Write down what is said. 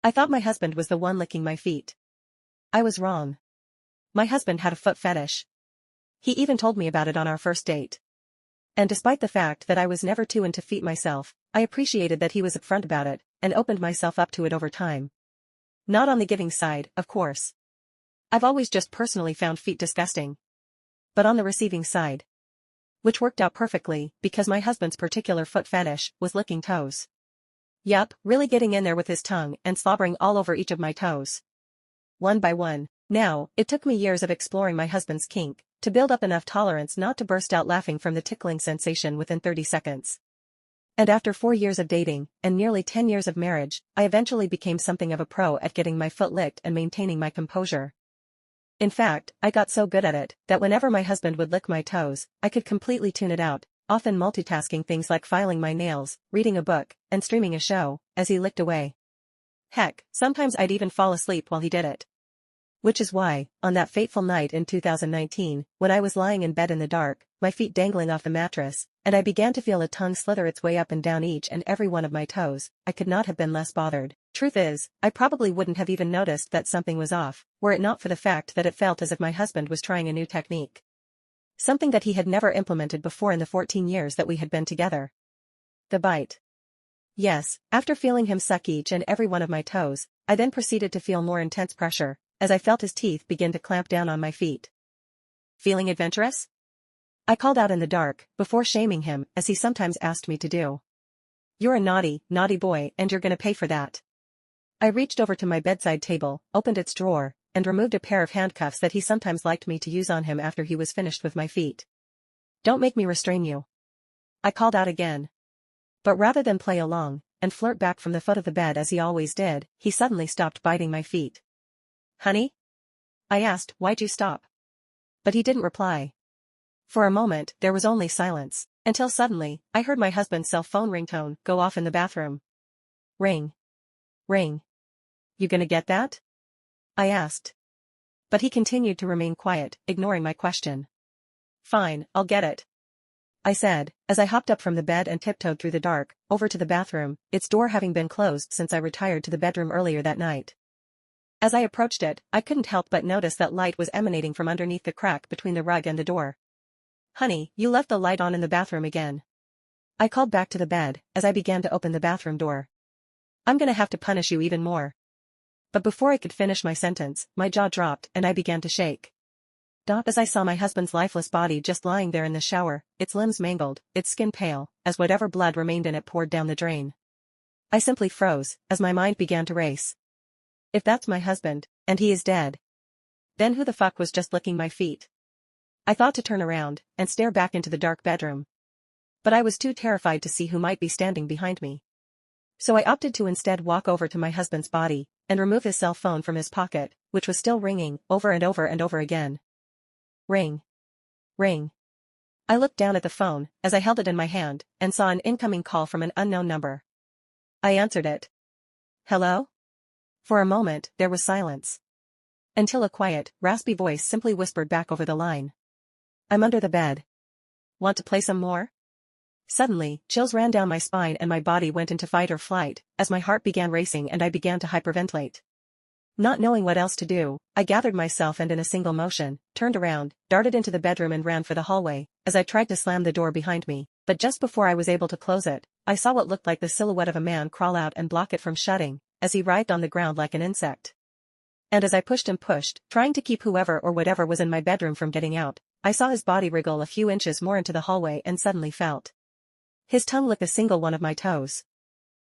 I thought my husband was the one licking my feet. I was wrong. My husband had a foot fetish. He even told me about it on our first date. And despite the fact that I was never too into feet myself, I appreciated that he was upfront about it, and opened myself up to it over time. Not on the giving side, of course. I've always just personally found feet disgusting. But on the receiving side. Which worked out perfectly, because my husband's particular foot fetish was licking toes. Yup, really getting in there with his tongue and slobbering all over each of my toes. One by one. Now, it took me years of exploring my husband's kink to build up enough tolerance not to burst out laughing from the tickling sensation within 30 seconds. And after 4 years of dating, and nearly 10 years of marriage, I eventually became something of a pro at getting my foot licked and maintaining my composure. In fact, I got so good at it, that whenever my husband would lick my toes, I could completely tune it out, often multitasking things like filing my nails, reading a book, and streaming a show, as he licked away. Heck, sometimes I'd even fall asleep while he did it. Which is why, on that fateful night in 2019, when I was lying in bed in the dark, my feet dangling off the mattress, and I began to feel a tongue slither its way up and down each and every one of my toes, I could not have been less bothered. Truth is, I probably wouldn't have even noticed that something was off, were it not for the fact that it felt as if my husband was trying a new technique. Something that he had never implemented before in the 14 years that we had been together. The bite. Yes, after feeling him suck each and every one of my toes, I then proceeded to feel more intense pressure, as I felt his teeth begin to clamp down on my feet. Feeling adventurous? I called out in the dark, before shaming him, as he sometimes asked me to do. You're a naughty, naughty boy, and you're gonna pay for that. I reached over to my bedside table, opened its drawer, and removed a pair of handcuffs that he sometimes liked me to use on him after he was finished with my feet. Don't make me restrain you. I called out again. But rather than play along, and flirt back from the foot of the bed as he always did, he suddenly stopped biting my feet. Honey? I asked, why'd you stop? But he didn't reply. For a moment, there was only silence, until suddenly, I heard my husband's cell phone ringtone go off in the bathroom. Ring. Ring. You gonna get that? I asked. But he continued to remain quiet, ignoring my question. Fine, I'll get it. I said, as I hopped up from the bed and tiptoed through the dark, over to the bathroom, its door having been closed since I retired to the bedroom earlier that night. As I approached it, I couldn't help but notice that light was emanating from underneath the crack between the rug and the door. Honey, you left the light on in the bathroom again. I called back to the bed, as I began to open the bathroom door. I'm gonna have to punish you even more. But before I could finish my sentence, my jaw dropped and I began to shake. As I saw my husband's lifeless body just lying there in the shower, its limbs mangled, its skin pale, as whatever blood remained in it poured down the drain. I simply froze, as my mind began to race. If that's my husband, and he is dead, then who the fuck was just licking my feet? I thought to turn around, and stare back into the dark bedroom. But I was too terrified to see who might be standing behind me. So I opted to instead walk over to my husband's body, and remove his cell phone from his pocket, which was still ringing, over and over and over again. Ring. Ring. I looked down at the phone, as I held it in my hand, and saw an incoming call from an unknown number. I answered it. Hello? For a moment, there was silence. Until a quiet, raspy voice simply whispered back over the line. I'm under the bed. Want to play some more? Suddenly, chills ran down my spine and my body went into fight or flight, as my heart began racing and I began to hyperventilate. Not knowing what else to do, I gathered myself and in a single motion, turned around, darted into the bedroom and ran for the hallway, as I tried to slam the door behind me, but just before I was able to close it, I saw what looked like the silhouette of a man crawl out and block it from shutting, as he writhed on the ground like an insect. And as I pushed and pushed, trying to keep whoever or whatever was in my bedroom from getting out, I saw his body wriggle a few inches more into the hallway and suddenly felt his tongue lick a single one of my toes.